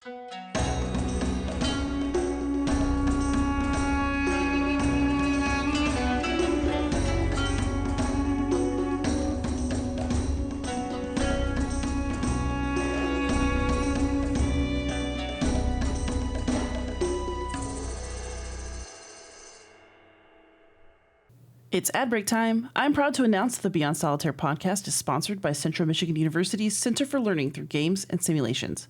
It's ad break time. I'm proud to announce that the Beyond Solitaire podcast is sponsored by Central Michigan University's Center for Learning Through Games and Simulations.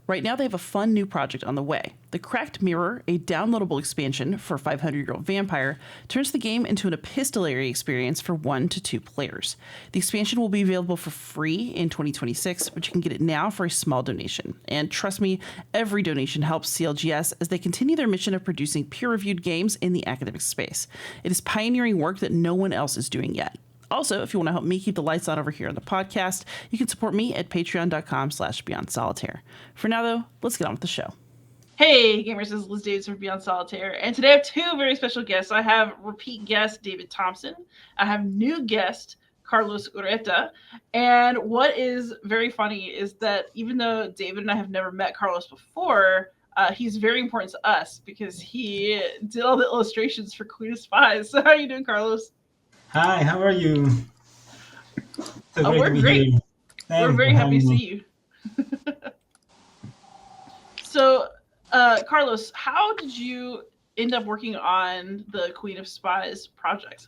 Right now, they have a fun new project on the way. The Cracked Mirror, a downloadable expansion for 500-Year-Old Vampire, turns the game into an epistolary experience for 1 to 2 players. The expansion will be available for free in 2026, but you can get it now for a small donation. And trust me, every donation helps CLGS as they continue their mission of producing peer-reviewed games in the academic space. It is pioneering work that no one else is doing yet. Also, if you want to help me keep the lights on over here on the podcast, you can support me at patreon.com/BeyondSolitaire. For now, though, let's get on with the show. Hey, gamers, this is Liz Davis from Beyond Solitaire, and today I have 2 very special guests. I have repeat guest David Thompson. I have new guest Carlos Ureta. And what is very funny is that even though David and I have never met Carlos before, he's very important to us because he did all the illustrations for Queen of Spies. So how are you doing, Carlos? Hi, how are you? So We're great. We're very happy to see you. So, Carlos, how did you end up working on the Queen of Spies project?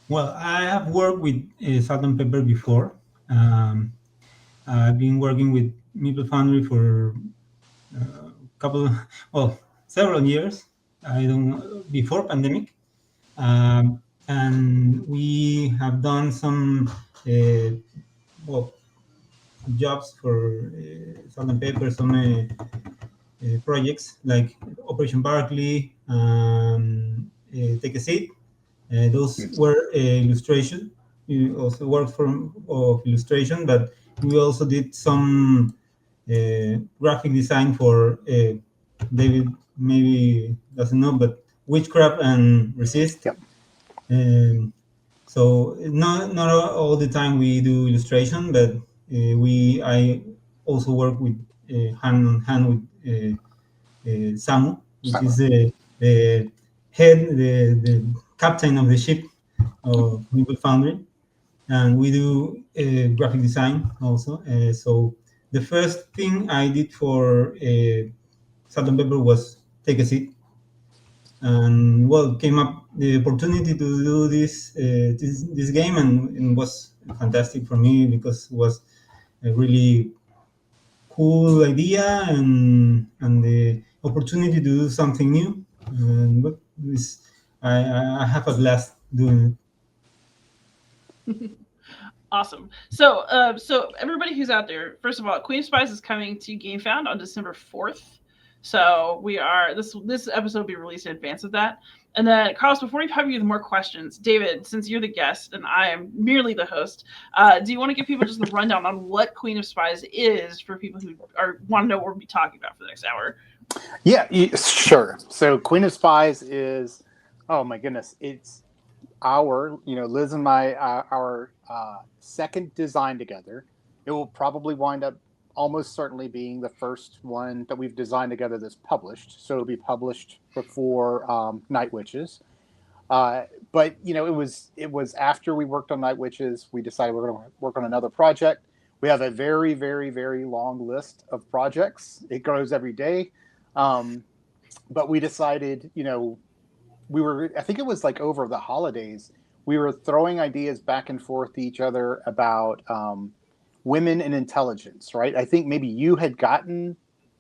Well, I have worked with Salt and Pepper before. I've been working with Meeple Foundry for several years. Before pandemic. And we have done some jobs for Salt and Pepper, some projects like Operation Barkley, Take a Seat. Those were illustration. We also worked of illustration, but we also did some graphic design for David maybe doesn't know, but Witchcraft and Resist. Yep. So not all the time we do illustration, but I also work with hand in hand with Samu, which is the head, the captain of the ship of Meeple Foundry, and we do graphic design also. So the first thing I did for Salt and Pepper was Take a Seat. And came up the opportunity to do this game, and it was fantastic for me because it was a really cool idea and the opportunity to do something new. But I have a blast doing it. Awesome. So everybody who's out there, first of all, Queen of Spies is coming to GameFound on December 4th. So we are this episode will be released in advance of that. And then, Carlos, before we have you with more questions, David, since you're the guest and I am merely the host, do you want to give people just the rundown on what Queen of Spies is for people who want to know what we'll be talking about for the next hour? Yeah, sure. So Queen of Spies is, oh my goodness, it's Liz and our second design together. It will probably wind up almost certainly being the first one that we've designed together that's published. So it'll be published before Night Witches. But it was after we worked on Night Witches, we decided we're going to work on another project. We have a very, very, very long list of projects. It grows every day. But we decided, I think it was like over the holidays, we were throwing ideas back and forth to each other about women and intelligence, right? I think maybe you had gotten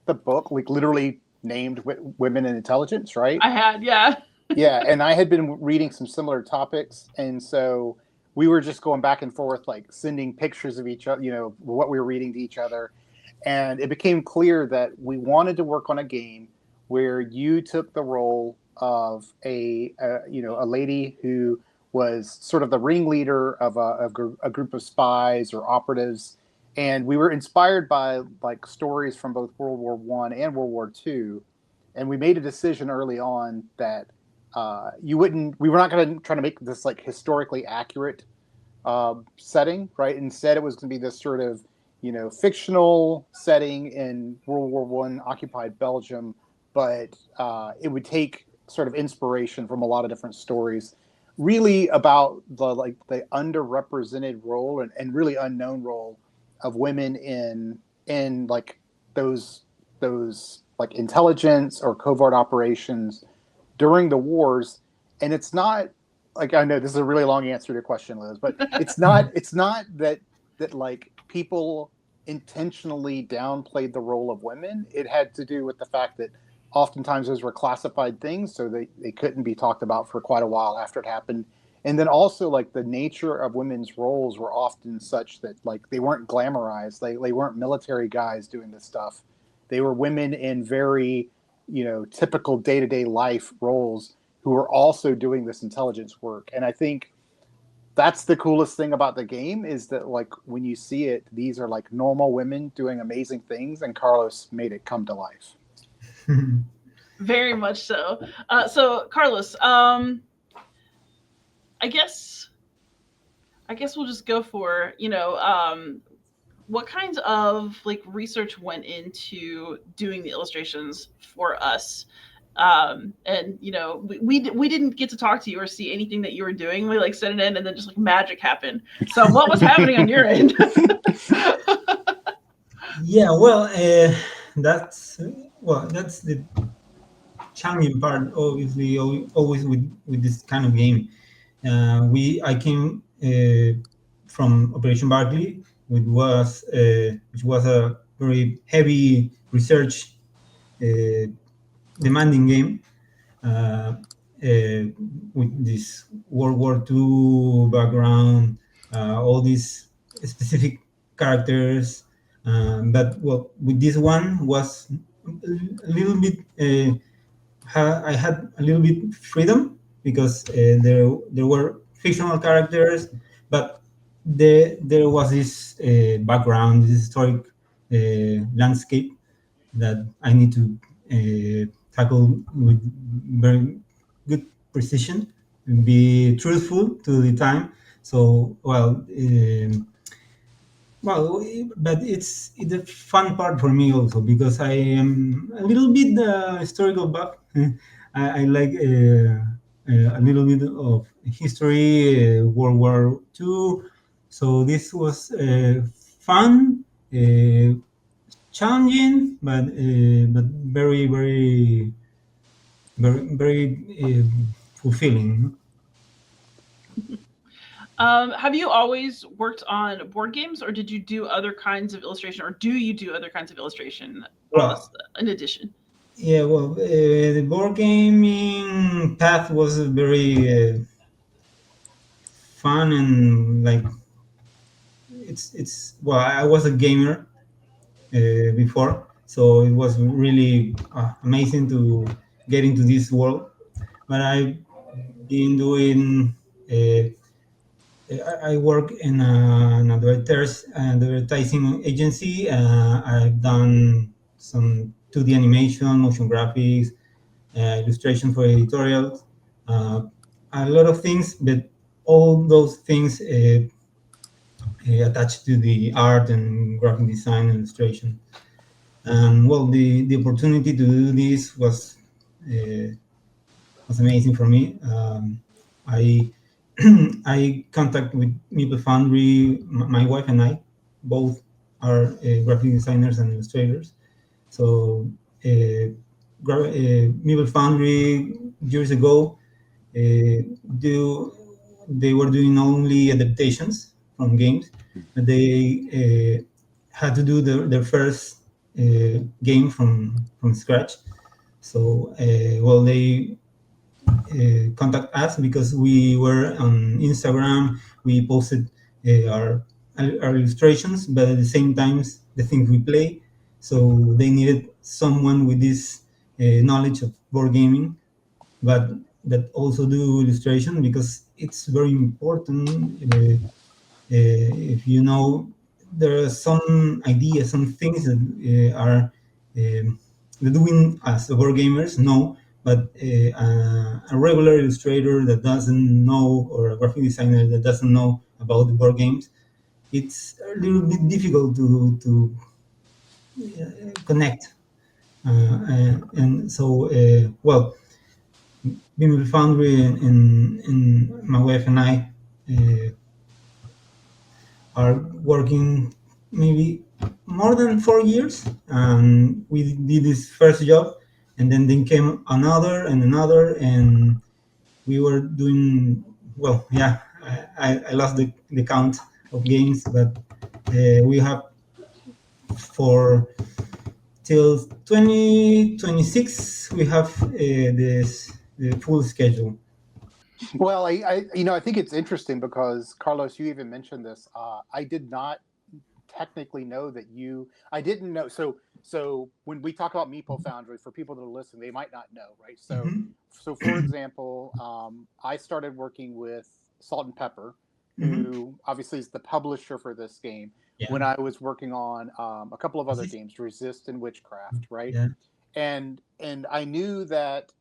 the book, like literally named Women and Intelligence, right? I had, yeah. Yeah, and I had been reading some similar topics, and so we were just going back and forth, like sending pictures of each other, what we were reading to each other, and it became clear that we wanted to work on a game where you took the role of a lady who was sort of the ringleader of a group of spies or operatives. And we were inspired by like stories from both World War I and World War II. And we made a decision early on that we were not going to try to make this like historically accurate setting, right? Instead, it was going to be this sort of fictional setting in World War One occupied Belgium, but it would take sort of inspiration from a lot of different stories, really about the underrepresented role and really unknown role of women in like those like intelligence or covert operations during the wars. And it's not like, I know this is a really long answer to your question, Liz, but it's not that like people intentionally downplayed the role of women. It had to do with the fact that oftentimes those were classified things, so they couldn't be talked about for quite a while after it happened. And then also, like, the nature of women's roles were often such that, like, they weren't glamorized. They weren't military guys doing this stuff. They were women in very, typical day-to-day life roles who were also doing this intelligence work. And I think that's the coolest thing about the game, is that, like, when you see it, these are like normal women doing amazing things, and Carlos made it come to life. Very much so. So Carlos, I guess we'll just go for, what kinds of like research went into doing the illustrations for us? And we didn't get to talk to you or see anything that you were doing. We like sent it in and then just like magic happened. So what was happening on your end? Yeah, well, that's the challenging part, obviously, always with this kind of game. I came from Operation Barclay, which was a very heavy research demanding game, with this World War II background, all these specific characters. But well, with this one was a little bit. I had a little bit freedom because there were fictional characters, but there was this background, this historic landscape that I need to tackle with very good precision and be truthful to the time. So but it's the fun part for me also, because I am a little bit historical buff. I like a little bit of history, World War II. So this was fun, challenging, but very, very, very, very fulfilling. Have you always worked on board games, or did you do other kinds of illustration, or do you do other kinds of illustration in addition? Yeah, well, the board gaming path was very fun, and like it's well, I was a gamer before, so it was really amazing to get into this world. But I've been doing. I work in an advertising agency. I've done some 2D animation, motion graphics, illustration for editorials, a lot of things, but all those things attached to the art and graphic design and illustration. And well, the opportunity to do this was amazing for me. I contact with Meeple Foundry. My wife and I both are graphic designers and illustrators. So Meeple Foundry years ago they were doing only adaptations from games, but they had to do their first game from scratch. So well, they contact us because we were on Instagram. We posted our illustrations, but at the same time, the things we play. So they needed someone with this knowledge of board gaming, but that also do illustration, because it's very important. If you know, there are some ideas, some things that are doing as board gamers know, but a regular illustrator that doesn't know, or a graphic designer that doesn't know about the board games, it's a little bit difficult to connect. And so, well, Bimble Foundry and my wife and I uh, are working maybe more than 4 years. And we did this first job, and then came another and another, and we were doing well. Yeah, I lost the count of games, but we have for till 2026 we have this the full schedule. Well, I think it's interesting because Carlos, you even mentioned this. I did not technically know that you. I didn't know. So when we talk about Meeple Foundry, for people that are listening, they might not know, right? Mhm. So for example, I started working with Salt and Pepper, Mhm. who obviously is the publisher for this game. Yeah. When I was working on a couple of other Resist. games, Resist and Witchcraft, right? Yeah. And I knew that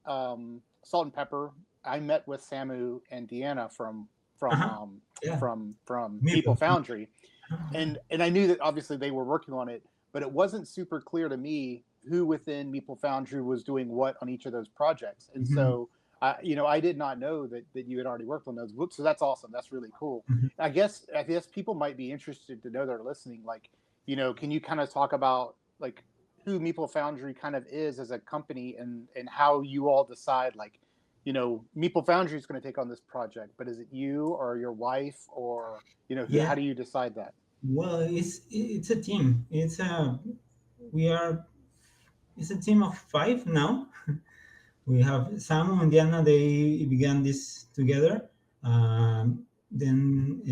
Salt and Pepper. I met with Samu and Deanna from Uh-huh. um, Yeah. from Meeple Meeple. Foundry, Uh-huh. and I knew that obviously they were working on it, but it wasn't super clear to me who within Meeple Foundry was doing what on each of those projects. And Mhm. so, I did not know that you had already worked on those. So that's awesome. That's really cool. Mhm. I guess people might be interested to know they're listening. Like, can you kind of talk about like who Meeple Foundry kind of is as a company and how you all decide like, Meeple Foundry is going to take on this project, but is it you or your wife or how Yeah. do you decide that? Well, it's a team. We are it's a team of five now. We have Samu and Diana. They began this together. Then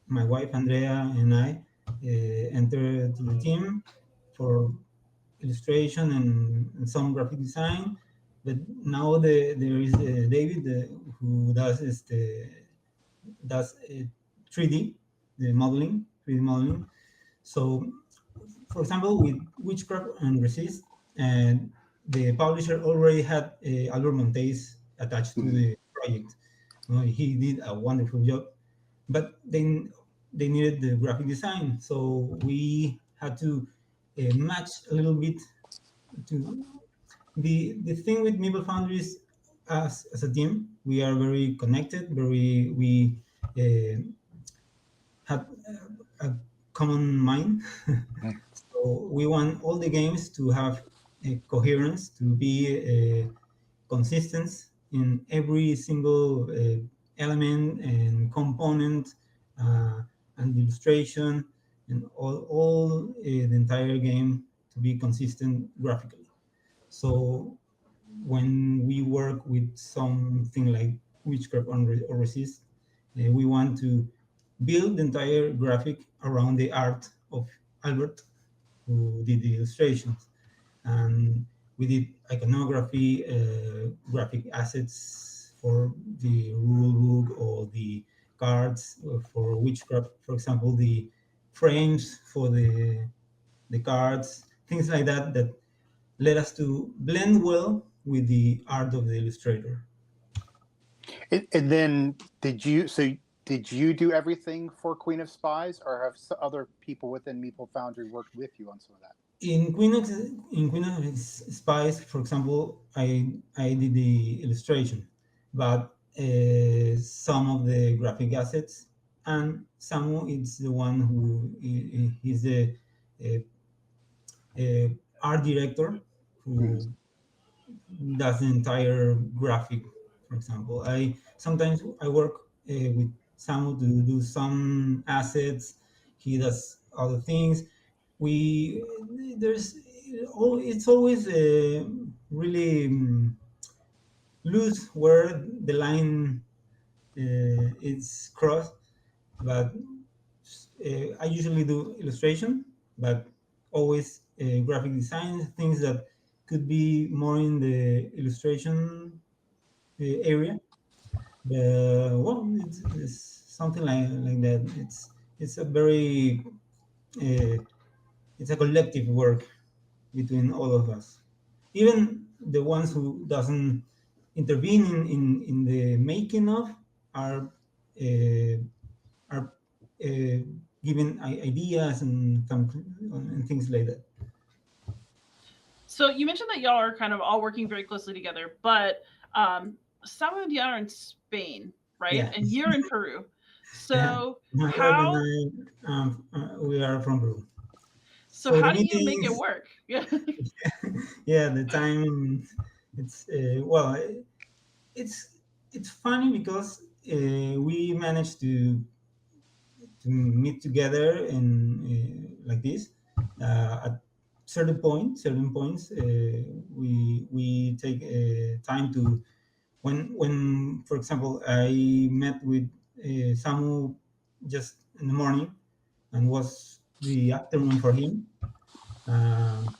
my wife Andrea and I entered the team for illustration and some graphic design. But now there is David who does 3D, the modeling, 3D modeling. So, for example, with Witchcraft and Resist, and the publisher already had Albert Montes attached to Mm-hmm. the project. He did a wonderful job, but then they needed the graphic design, so we had to match a little bit to the thing with Meeple Foundry is as a team we are very connected, very we uh, have a common mind. So we want all the games to have a coherence, to be consistent in every single element and component and illustration and all the entire game to be consistent graphically. So when we work with something like Witchcraft or Resist, we want to build the entire graphic around the art of Albert, who did the illustrations. And we did iconography, graphic assets for the rule book or the cards for Witchcraft, for example, the frames for the cards, things like that that led us to blend well with the art of the illustrator. And then did you do everything for Queen of Spies, or have other people within Meeple Foundry worked with you on some of that? In Queen of Spies, for example, I did the illustration, but some of the graphic assets, and Samu is the one who he's the uh, art director Mm-hmm. who does the entire graphic. For example, I sometimes I work with Samu to do some assets. He does other things. We there's it's always really loose where the line is crossed. But I usually do illustration, but always graphic design, things that could be more in the illustration area. Well, it's something like that. It's a very uh, it's a collective work between all of us. Even the ones who doesn't intervene in the making of are uh, are giving ideas and some and things like that. So you mentioned that y'all are kind of all working very closely together, but some of y'all are in Spain, right? Yeah. And you're in Peru. Yeah. So My wife and how I, we are from Peru. so So the how do you make it meetings, work? Yeah. yeah, the time, it's well, it's funny because we managed to meet together and like this at certain points we take time to when for example I met with Samu just in the morning and was the afternoon for him. um,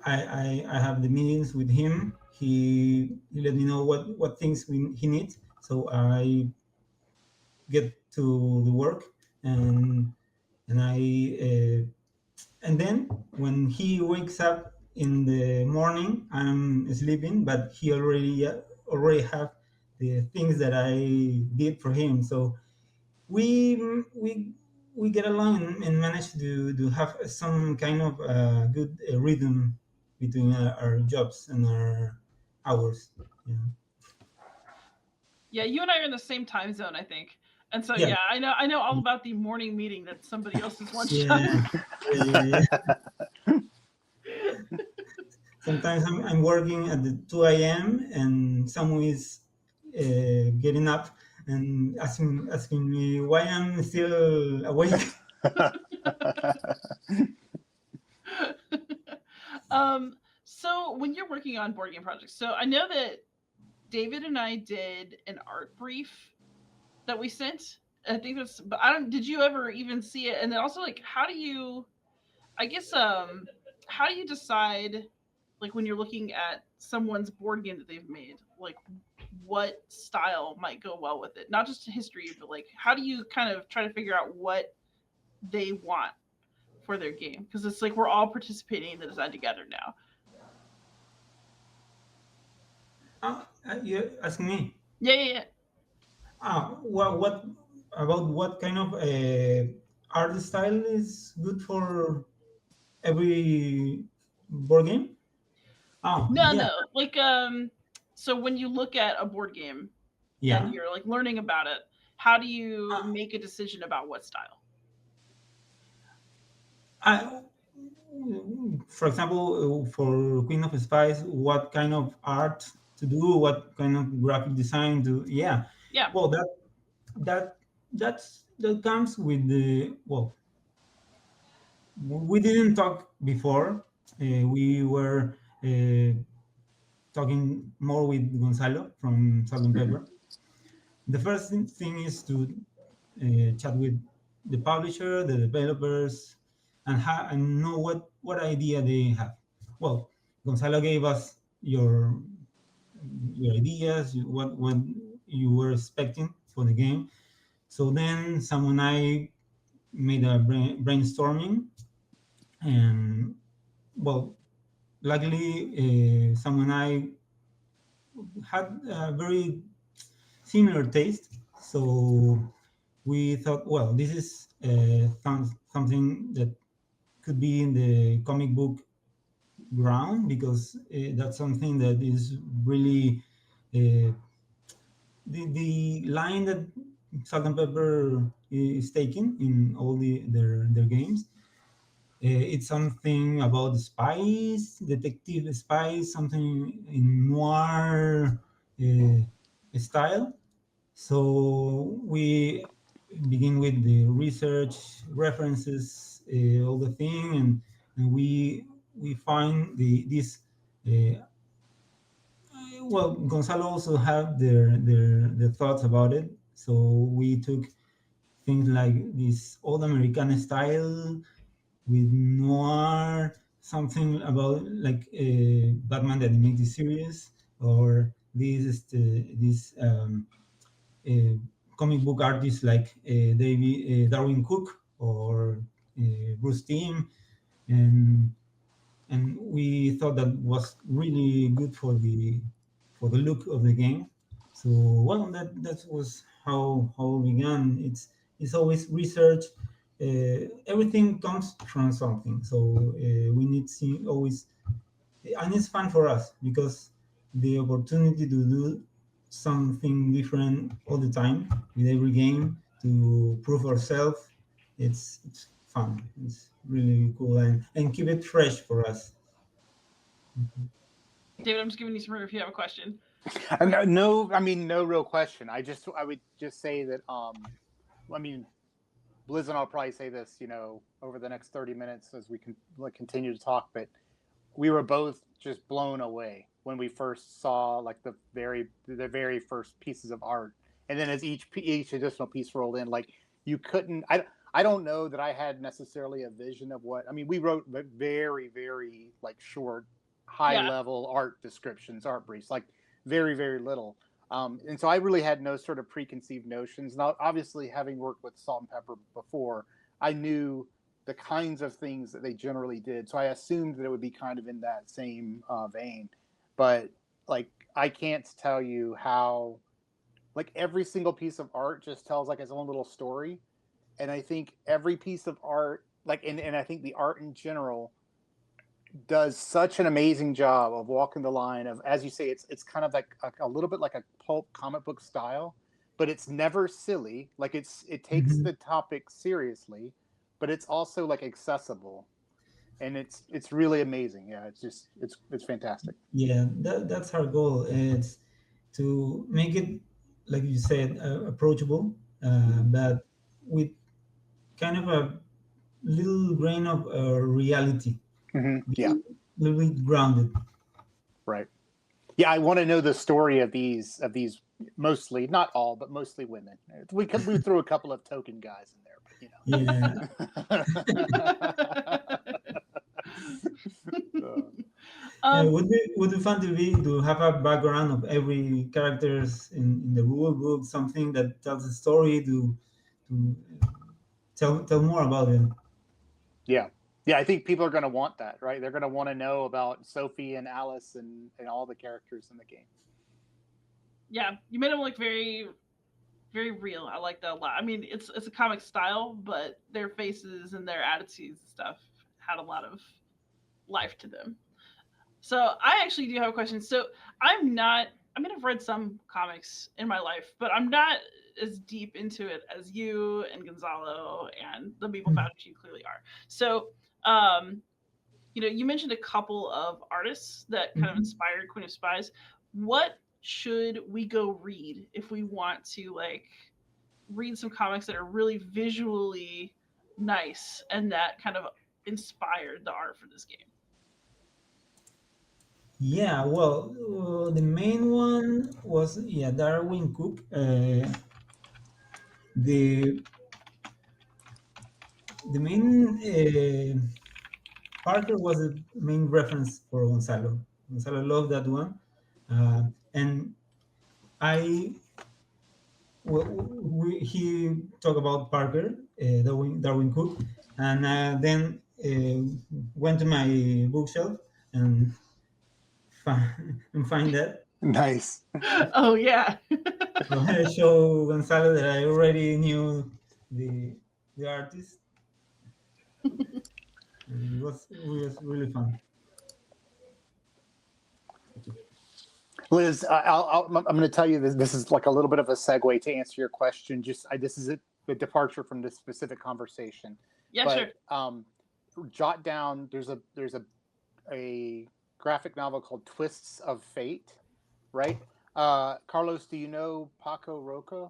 I have the meetings with him. He let me know what things he needs, so I get to the work, and and I and then when he wakes up in the morning, I'm sleeping, but he already have the things that I did for him. So we we we get along and manage to have some kind of good rhythm between our jobs and our hours. Yeah. Yeah, you and I are in the same time zone, I think. And so Yeah. yeah, I know all about the morning meeting that somebody else's lunchtime. Yeah. Yeah. Sometimes I'm working at the 2 a.m. and someone is getting up and asking me why I'm still awake. So when you're working on board game projects, so I know that David and I did an art brief that we sent. I think that's, but I don't. Did you ever even see it? And then also, like, how do you? I guess, how do you decide, like, when you're looking at someone's board game that they've made, like, what style might go well with it? Not just history, but like, how do you kind of try to figure out what they want for their game? Because it's like we're all participating in the design together now. You ask me. Yeah, yeah, yeah. What about what kind of art style is good for every board game? Oh, No, yeah, no. Like, so when you look at a board game and yeah. you're like learning about it, how do you Uh, make a decision about what style? I, for example, for Queen of Spies, what kind of art to do, what kind of graphic design to, yeah. Yeah. Well, that that comes with the well. We didn't talk before. We were talking more with Gonzalo from Salt and Mhm. Pepper. The first thing is to chat with the publisher, the developers, and know what idea they have. Well, Gonzalo gave us your ideas, what you were expecting for the game. So then someone and I made a brainstorming, and well, luckily someone and I had a very similar taste. So we thought, well, this is something that could be in the comic book ground because that's something that is really the line that Salt and Pepper is taking in all their games. It's something about spies, detective spies, something in noir style. So we begin with the research, references, all the thing, and we find this. Uh, well, Gonzalo also had their thoughts about it. So we took things like this old American style with noir, something about like Batman the animated series, or this comic book artists like David Darwin Cook or Bruce Timm, and we thought that was really good for the look of the game. So well, that was how it began. it's always research. Everything comes from something, so we need to always, and it's fun for us because the opportunity to do something different all the time with every game to prove ourselves, it's fun. It's really cool and keep it fresh for us. David, I'm just giving you some room if you have a question. No, I mean, no real question. I would just say that, I mean, Liz and I'll probably say this, over the next 30 minutes as we can continue to talk, but we were both just blown away when we first saw like the very first pieces of art, and then as each additional piece rolled in, like you couldn't. I don't know that I had necessarily a vision of what. I mean, we wrote very very like short, high level art descriptions, art briefs, like very very little. And so I really had no sort of preconceived notions. Now, obviously, having worked with Salt and Pepper before, I knew the kinds of things that they generally did. So I assumed that it would be kind of in that same vein. But like, I can't tell you how, like every single piece of art just tells like its own little story. And I think every piece of art, like, and I think the art in general does such an amazing job of walking the line of, as you say, it's kind of like a little bit like a pulp comic book style, but it's never silly. Like it takes the topic seriously, but it's also like accessible, and it's really amazing. Yeah, it's fantastic. Yeah, that's our goal. It's to make it, like you said, approachable, but with kind of a little grain of reality, Yeah, be a little bit grounded. right. Yeah, I want to know the story of these mostly, not all, but mostly women. We threw a couple of token guys in there, but Yeah, would be fun to have a background of every characters in the rule book, something that tells a story to tell more about them. Yeah. I think people are going to want that, right? They're going to want to know about Sophie and Alice and all the characters in the game. Yeah, you made them look very, very real. I like that a lot. I mean, it's a comic style, but their faces and their attitudes and stuff had a lot of life to them. So I actually do have a question. So I mean, I've read some comics in my life, but I'm not as deep into it as you and Gonzalo and the people found you clearly are. So, you mentioned a couple of artists that kind of inspired Queen of Spies. What should we go read if we want to read some comics that are really visually nice and that kind of inspired the art for this game? Yeah, well, the main one was Darwin Cook. The main Parker was the main reference for Gonzalo. Gonzalo loved that one, and I he talked about Parker, Darwin Cook, and then went to my bookshelf and find that. Nice. Oh yeah. So I show Gonzalo that I already knew the artist. And it was really fun. Liz, I'm going to tell you this. This is like a little bit of a segue to answer your question. This is a departure from this specific conversation. Yeah, but, sure. Jot down. There's a graphic novel called Twists of Fate, right? Carlos, do you know Paco Roca?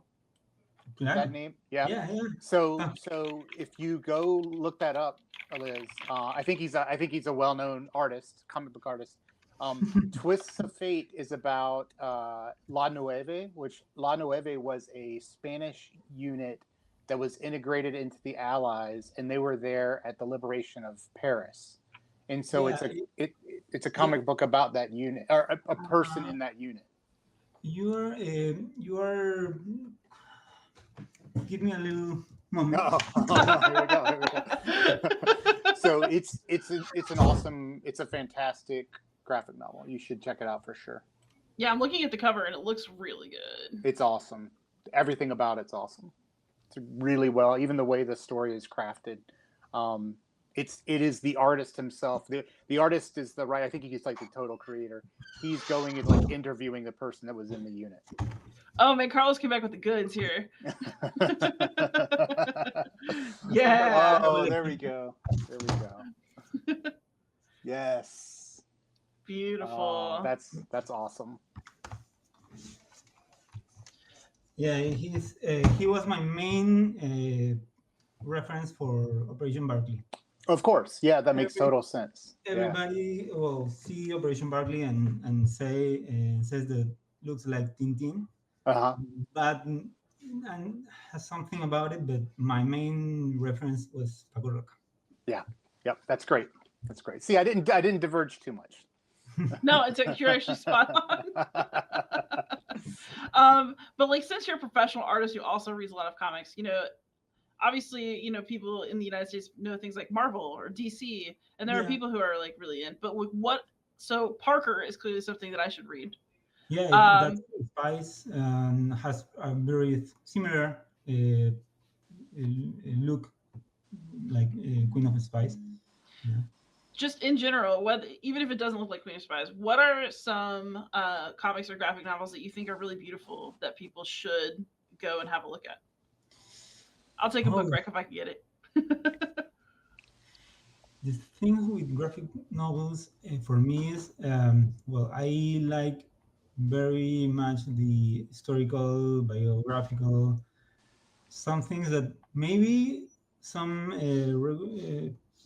That name? Yeah. So if you go look that up, Liz, I think he's a well-known artist, comic book artist. Twists of Fate is about La Nueve, which La Nueve was a Spanish unit that was integrated into the Allies, and they were there at the liberation of Paris. And so it's a comic book about that unit, or a person in that unit. You are. Give me a little moment. Here we go. So it's a fantastic graphic novel. You should check it out for sure. Yeah, I'm looking at the cover and it looks really good. It's awesome. Everything about it's awesome. It's really well, even the way the story is crafted. It is the artist himself. The artist is the right. I think he's like the total creator. He's going and like interviewing the person that was in the unit. Oh man, Carlos came back with the goods here. Yeah. Oh, there we go. There we go. Yes. Beautiful. That's awesome. Yeah, he was my main reference for Operation Barkley. Of course, yeah, that makes total sense. Everybody will see Operation Barkley and says that looks like Tintin, but and has something about it. But my main reference was Paco Roca. Yeah, yep, that's great. That's great. See, I didn't diverge too much. No, you're actually spot on. But like, since you're a professional artist, you also read a lot of comics. Obviously, people in the United States know things like Marvel or DC, and there are people who are like really in. But so Parker is clearly something that I should read. Yeah, that's Spies has a very similar look, like Queen of Spies. Yeah. Just in general, even if it doesn't look like Queen of Spies, what are some comics or graphic novels that you think are really beautiful that people should go and have a look at? I'll take a book break if I can get it. The thing with graphic novels for me is, I like very much the historical, biographical, some things that maybe some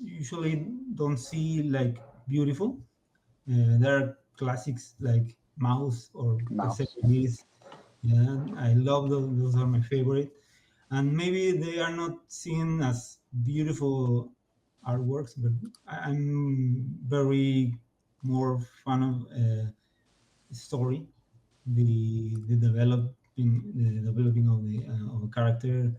usually don't see like beautiful. There are classics like Mouse or Persepolis. Yeah, I love those. Those are my favorite. And maybe they are not seen as beautiful artworks, but I'm very more fan of story, the developing of a character.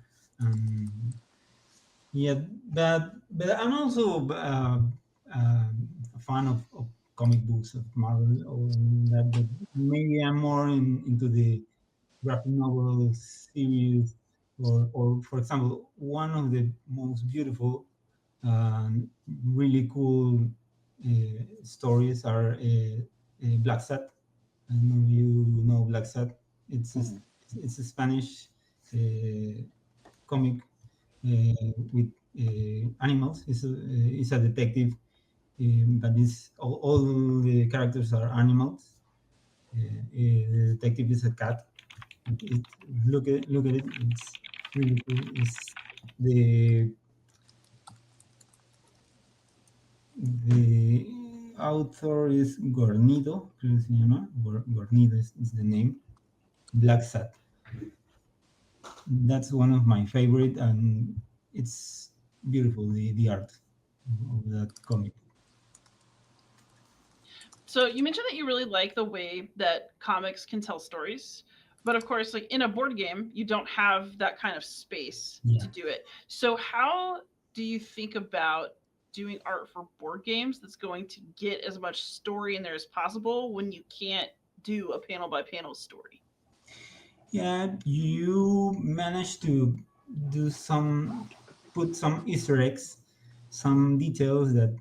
But I'm also a fan of comic books of Marvel, or that. But maybe I'm more into the graphic novel series, or for example, one of the most beautiful, really cool stories are Black Sat. I don't know if you know Black Sat. It's a Spanish comic with animals. It's a detective, but all the characters are animals. The detective is a cat. Look at it. It's really cool. It's the author is Gornido. Gornido is the name. Black Sat. That's one of my favorite, and it's beautiful. The art of that comic. So you mentioned that you really like the way that comics can tell stories, but of course, like in a board game, you don't have that kind of space to do it. So how do you think about doing art for board games that's going to get as much story in there as possible when you can't do a panel by panel story? Yeah, you managed to put some Easter eggs, some details that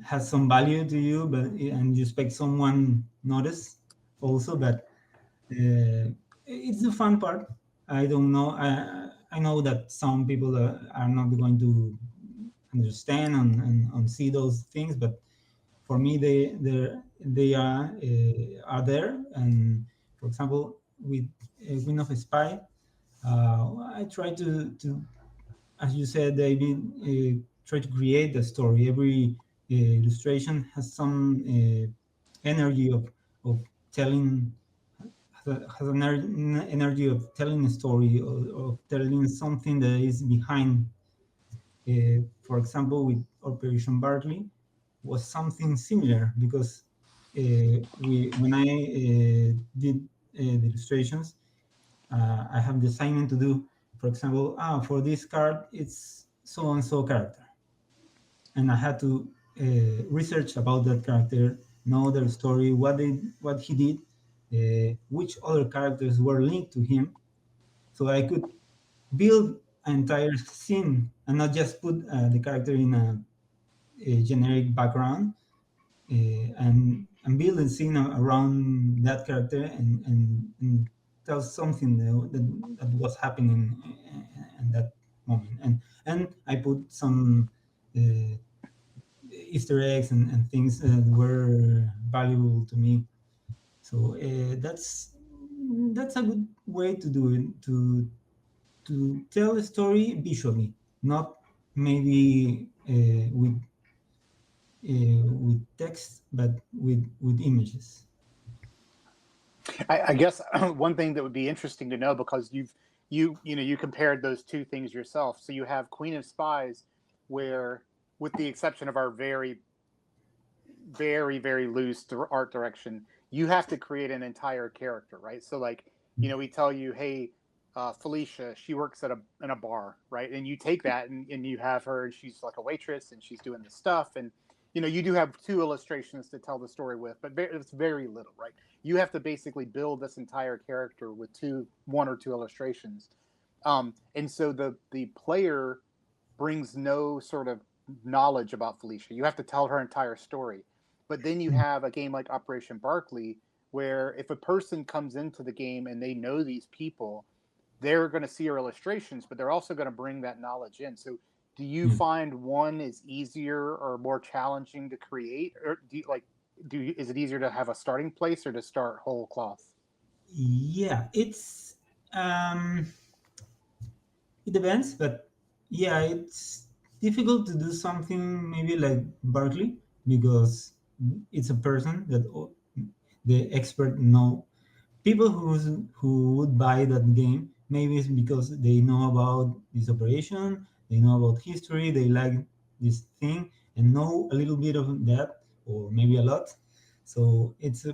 has some value to you, and you expect someone notice also. But it's the fun part. I don't know. I know that some people are not going to understand and see those things, but for me, they are there. And for example, with Queen of Spy, I try to, as you said, David, try to create the story. Every illustration has some energy of telling, has an energy of telling a story, or of telling something that is behind. For example, with Operation Barkley, was something similar, because when I did the illustrations, I have the assignment to do, for example, for this card, it's so and so character, and I had to research about that character, know their story, what he did, which other characters were linked to him, so I could build an entire scene and not just put the character in a generic background, and build a scene around that character, and tell something that was happening in that moment. And I put some Easter eggs and things that were valuable to me. So that's a good way to do it, to tell a story visually, not maybe with text, but with images. I guess one thing that would be interesting to know, because you compared those two things yourself. So you have Queen of Spies, where, with the exception of our very, very, very loose art direction, you have to create an entire character, right? So like, we tell you, hey, Felicia, she works in a bar, right? And you take that and you have her, and she's like a waitress, and she's doing this stuff, and you do have two illustrations to tell the story with, but it's very little, right? You have to basically build this entire character with one or two illustrations, and so the player brings no sort of knowledge about Felicia. You have to tell her entire story. But then you have a game like Operation Barkley, where if a person comes into the game and they know these people, they're going to see your illustrations, but they're also going to bring that knowledge in. So do you find one is easier or more challenging to create? Or is it easier to have a starting place or to start whole cloth? Yeah, it depends, but yeah, it's difficult to do something maybe like Barkley, because it's a person that the expert know. People who would buy that game, maybe it's because they know about this operation, they know about history, they like this thing and know a little bit of that, or maybe a lot. So it's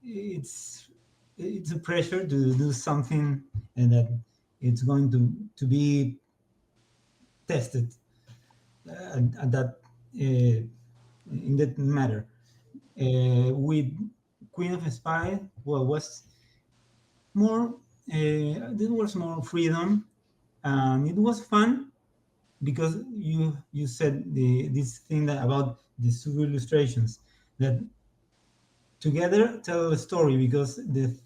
it's a pressure to do something, and that it's going to be tested at that in that matter. With Queen of Spy, well, was more there was more freedom, and it was fun because you said this thing about the super illustrations that together tell a story, because the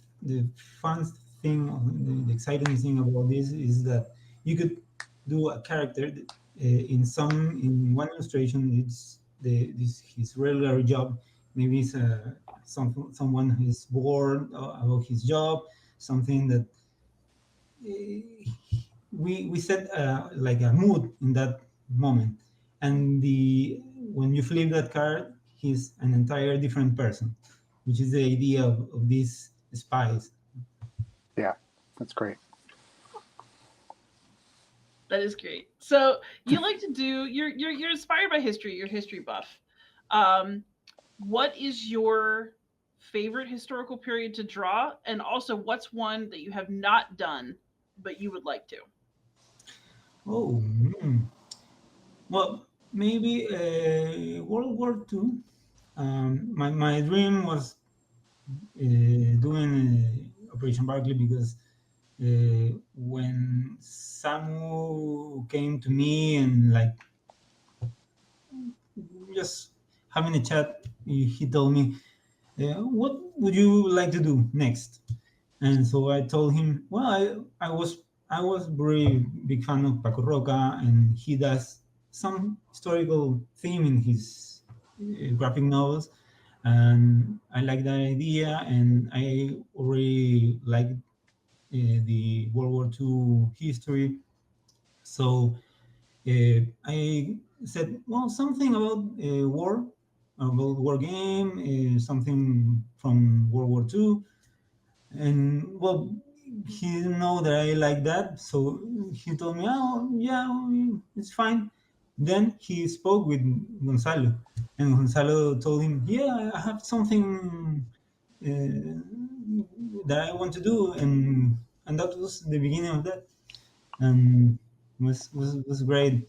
fun thing, the exciting thing about this is that you could do a character in one illustration. It's his regular job. Maybe it's someone who's bored about his job, something that we set like a mood in that moment, and the when you flip that card, he's an entire different person, which is the idea of these spies. Yeah, that's great. That is great. So you like to do you're inspired by history. You're a history buff. What is your favorite historical period to draw, and also what's one that you have not done but you would like to? Oh, well, maybe World War II. My dream was doing Operation Barkley, because when Samu came to me and like just having a chat, he told me, "What would you like to do next?" And so I told him, "Well, I was very big fan of Paco Roca, and he does some historical theme in his graphic novels, and I like that idea, and I already like the World War II history." So I said, well, something about war game, something from World War II, and well, he didn't know that I like that, so he told me, "Oh, yeah, it's fine." Then he spoke with Gonzalo, and Gonzalo told him, "Yeah, I have something that I want to do," and that was the beginning of that, and was great.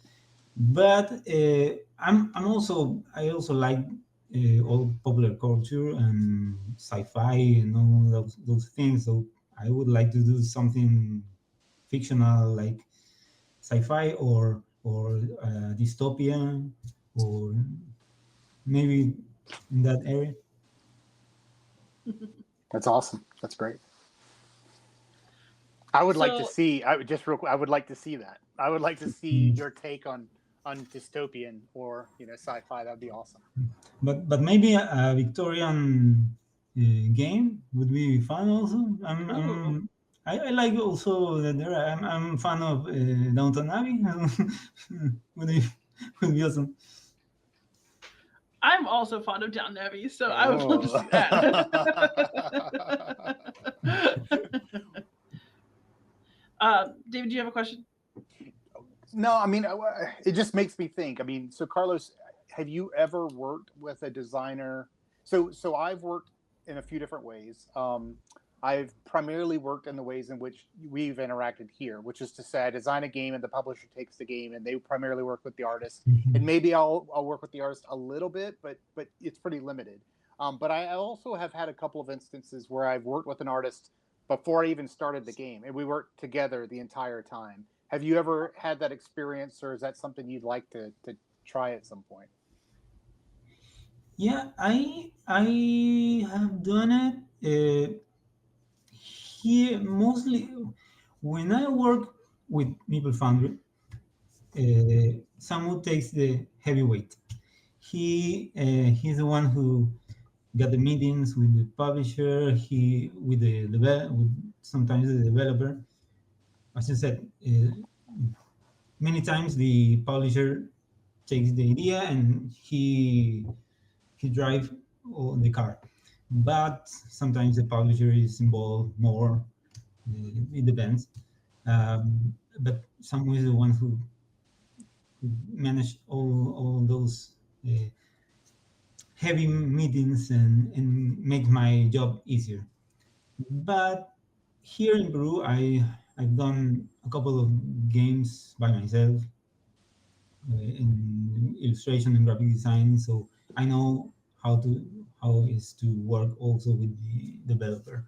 But I'm also I also like all popular culture and sci-fi and all those things. So I would like to do something fictional, like sci-fi or dystopia, or maybe in that area. That's awesome. That's great. I would like to So- see. I would just real quick. I would like to see that. I would like to see your take on dystopian or sci-fi. That'd be awesome. But maybe a Victorian game would be fun also. I like also that there. I'm fan of Downton Abbey. would be would be awesome. I'm also fond of Downton Abbey, so I would love to see that. David, do you have a question? No, I mean, it just makes me think. I mean, so Carlos, have you ever worked with a designer? So I've worked in a few different ways. I've primarily worked in the ways in which we've interacted here, which is to say, I design a game and the publisher takes the game, and they primarily work with the artist. And maybe I'll work with the artist a little bit, but it's pretty limited. But I also have had a couple of instances where I've worked with an artist before I even started the game, and we worked together the entire time. Have you ever had that experience, or is that something you'd like to try at some point? Yeah, I have done it here mostly when I work with Meeple Foundry. Samu takes the heavyweight. He's the one who got the meetings with the publisher. He with with sometimes the developer. As I said, many times the publisher takes the idea and he drives the car, but sometimes the publisher is involved more. It depends. But Samu is the one who manage all those heavy meetings and make my job easier. But here in Peru, I've done a couple of games by myself in illustration and graphic design, so I know how is to work also with the developer.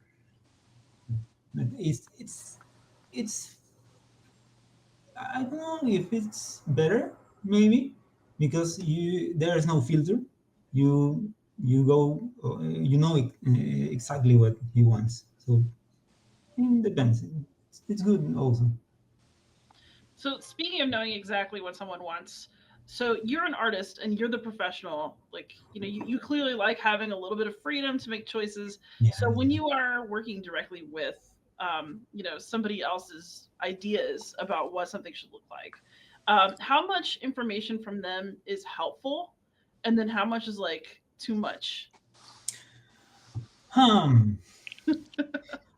But it's I don't know if it's better, maybe, because there's no filter. You go, exactly what he wants. So it depends. It's good also. So speaking of knowing exactly what someone wants, so you're an artist and you're the professional. Like, you clearly like having a little bit of freedom to make choices. Yeah. So when you are working directly with, somebody else's ideas about what something should look like, how much information from them is helpful, and then how much is like too much?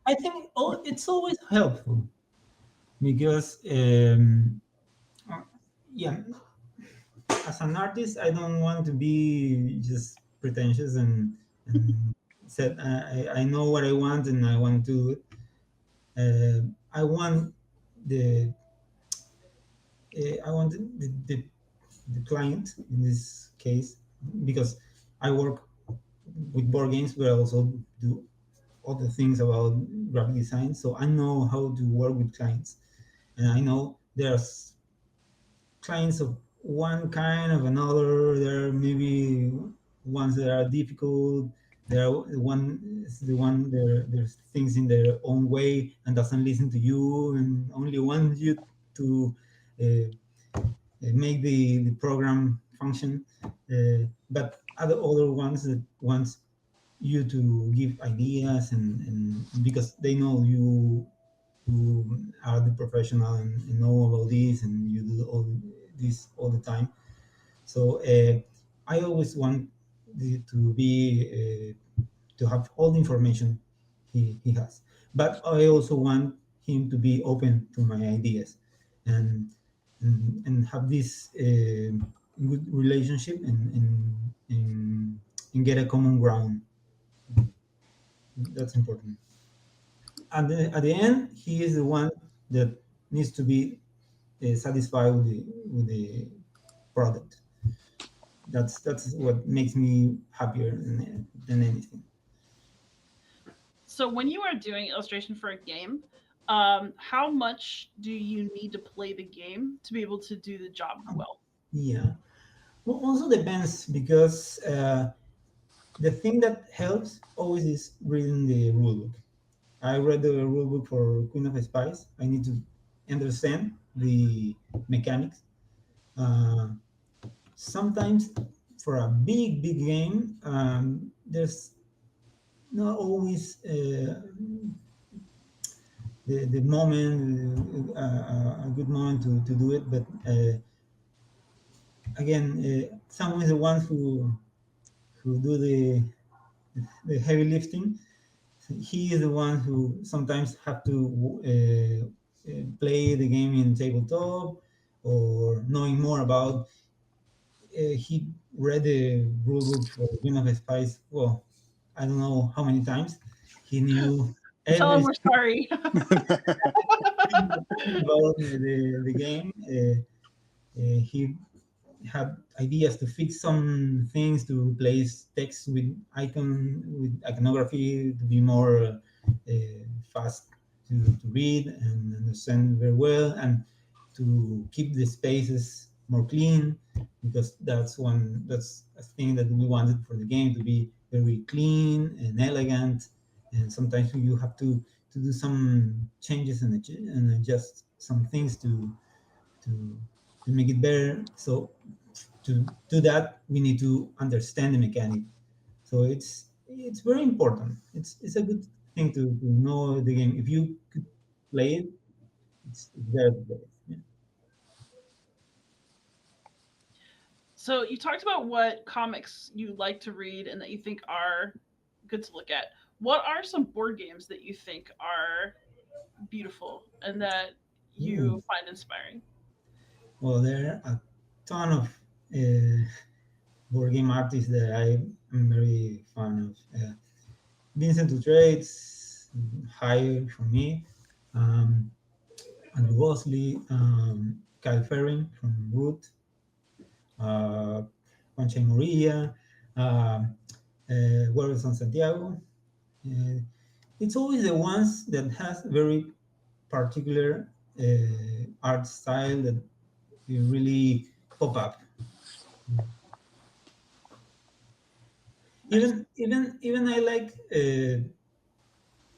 I think it's always helpful because yeah, as an artist, I don't want to be just pretentious and said I know what I want and I want to do it. I want the the client in this case, because I work with board games, but I also do other things about graphic design. So I know how to work with clients, and I know there's clients of one kind of another. There are maybe ones that are difficult. There are the one there's things in their own way and doesn't listen to you and only wants you to make the program function. But other ones that wants you to give ideas and because they know you are the professional and know about this and you do all this all the time. So I always want to be to have all the information he has, but I also want him to be open to my ideas and have this good relationship and get a common ground. That's important. And at the end, he is the one that needs to be satisfied with the product. That's what makes me happier than anything. So when you are doing illustration for a game, How much do you need to play the game to be able to do the job well? Yeah. Well, also depends because the thing that helps always is reading the rulebook. I read the rulebook for Queen of Spies. I need to understand the mechanics. Uh, Sometimes for a big game, there's not always the moment, a good moment to do it. But again, someone is the ones who do the heavy lifting. He is the one who sometimes have to play the game in tabletop or knowing more about. He read the rulebook for Queen of Spies. Well, I don't know how many times. He knew Tell them every we're sorry. thing about the game. He had ideas to fix some things, to replace text with iconography to be more fast to read and understand very well, and to keep the spaces more clean, because that's a thing that we wanted for the game to be very clean and elegant. And sometimes you have to do some changes and adjust some things to to make it better. So to do that, we need to understand the mechanic. So it's very important. It's a good thing to know the game. If you could play it, it's very good. Yeah. So you talked about what comics you like to read and that you think are good to look at. What are some board games that you think are beautiful and that Ooh. you find inspiring? Well, there are a ton of board game artists that I am very fan of. Vincent Dutrade's high for me. Um, Andrew Bosley, Kyle Ferring from Root, uh, Concha Murillo, Werrison Santiago. Uh, it's always the ones that has very particular art style that you really pop up. Nice. Even I like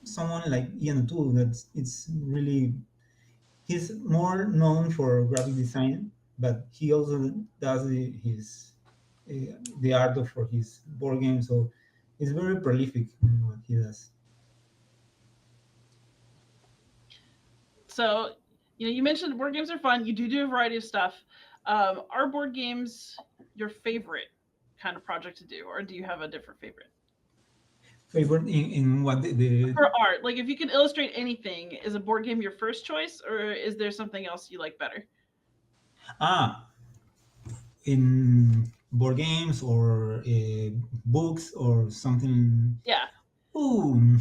someone like Ian O'Toole. That's it's really he's more known for graphic design, but he also does the art of for his board game. So he's very prolific in what he does. So, you mentioned board games are fun. You do a variety of stuff. Are board games your favorite kind of project to do, or do you have a different favorite? Favorite in what the For art, like if you can illustrate anything, is a board game your first choice, or is there something else you like better? ah in board games or books or something. Yeah. Ooh,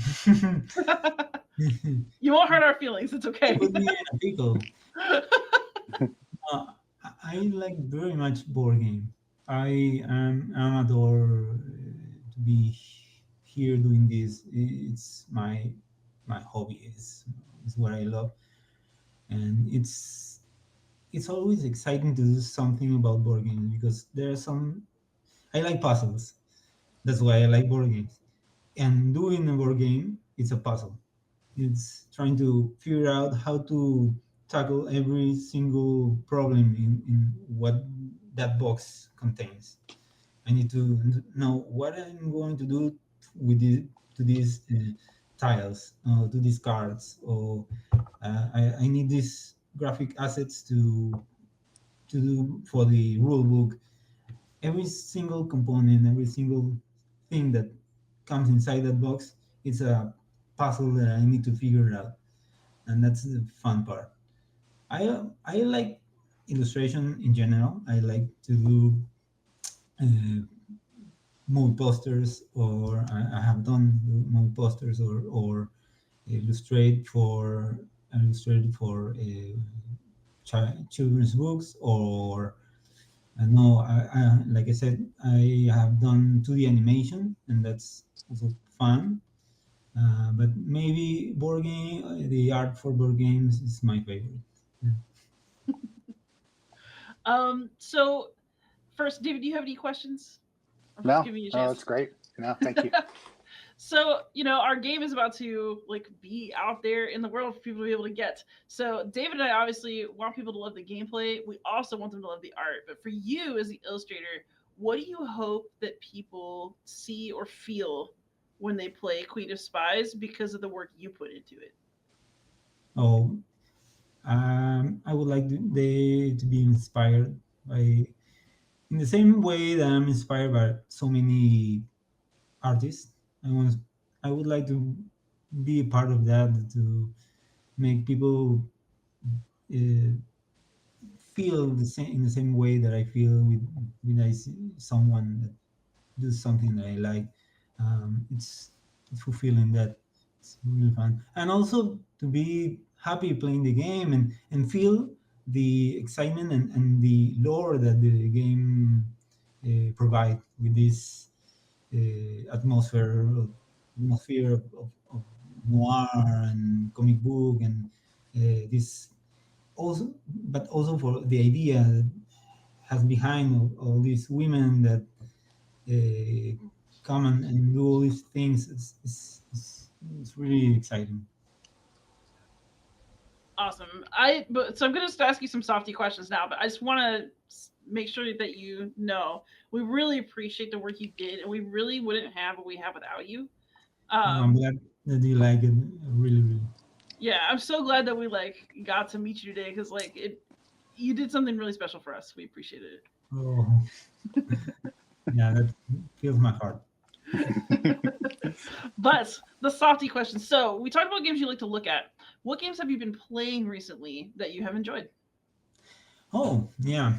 You won't hurt our feelings. It's okay. put me in a pickle. I like very much board game. I'm adore to be here doing this. It's my hobby. Is what I love, and it's always exciting to do something about board games because there are some. I like puzzles. That's why I like board games. And doing a board game, it's a puzzle. It's trying to figure out how to tackle every single problem in what that box contains. I need to know what I'm going to do with to these tiles, to these cards, or I need these graphic assets to do for the rule book. Every single component, every single thing that comes inside that box, it's a puzzle that I need to figure out, and that's the fun part. I like illustration in general. I like to do uh, movie posters, or I have done movie posters, or illustrated for children's books, or no, like I said, I have done 2D animation, and that's also fun. But maybe the art for board games is my favorite. So first, David, do you have any questions? I'm just No, giving you a no, chance. that's great. No, thank you. So, our game is about to be out there in the world for people to be able to get. So, David and I obviously want people to love the gameplay. We also want them to love the art. But for you as the illustrator, what do you hope that people see or feel when they play Queen of Spies because of the work you put into it? Oh, I would like they to be inspired by, in the same way that I'm inspired by so many artists. I would like to be a part of that, to make people uh, feel the same in the same way that I feel when I see someone that do something that I like. It's fulfilling. That it's really fun, and also to be happy playing the game and feel the excitement and the lore that the game provide with this atmosphere of noir and comic book and this also, but also for the idea that has behind all these women that come and do all these things. It's really exciting. Awesome. So I'm going to just ask you some softy questions now, but I just want to make sure that we really appreciate the work you did, and we really wouldn't have what we have without you. I'm glad that you like it, really, really. Yeah, I'm so glad that we got to meet you today because you did something really special for us. We appreciated it. Oh, yeah, that fills my heart. But the softy question. So we talked about games you like to look at. What games have you been playing recently that you have enjoyed? Oh, yeah.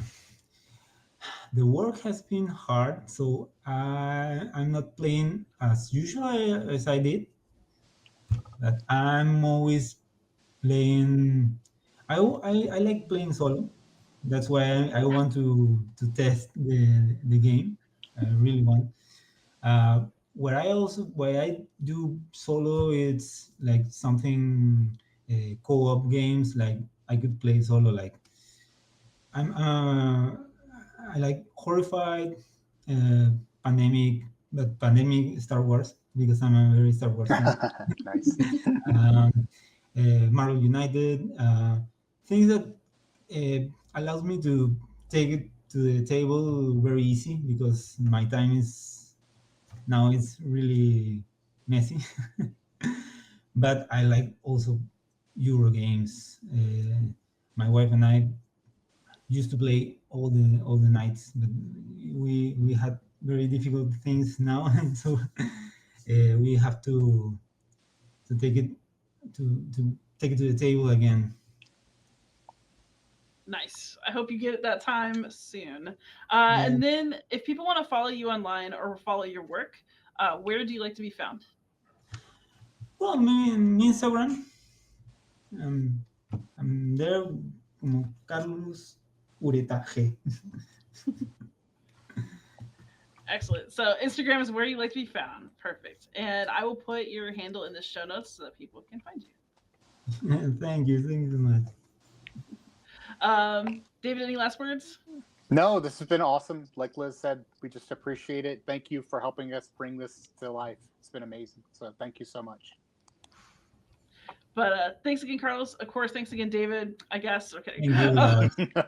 The work has been hard, so I'm not playing as usual as I did. But I'm always playing. I like playing solo. That's why I want to test the game. I really want. Where I do solo, it's like something co-op games. Like I could play solo. Like I like horrified, pandemic, but pandemic Star Wars because I'm a very Star Wars fan. Nice. um, Marvel United, things that allows me to take it to the table very easy because my time is now it's really messy. But I like also Euro games. My wife and I used to play all the nights, but we had very difficult things now, and so we have to take it to the table again. Nice. I hope you get that time soon. Yeah. And then, if people want to follow you online or follow your work, where do you like to be found? Well, me in Instagram, um, I'm there como Carlos Ureta G. Excellent. So Instagram is where you like to be found. Perfect. And I will put your handle in the show notes so that people can find you. Thank you so much. David, any last words? No, this has been awesome. Like Liz said, we just appreciate it. Thank you for helping us bring this to life. It's been amazing. So thank you so much. But thanks again, Carlos. Of course, thanks again, David. I guess. Okay. Thank you, guys.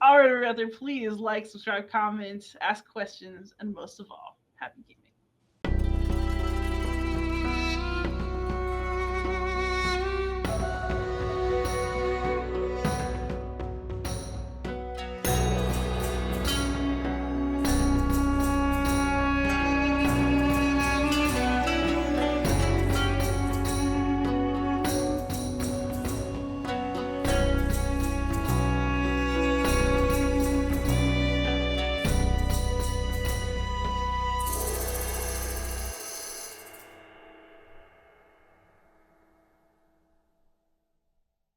All right, everybody, please like, subscribe, comment, ask questions, and most of all, happy gaming.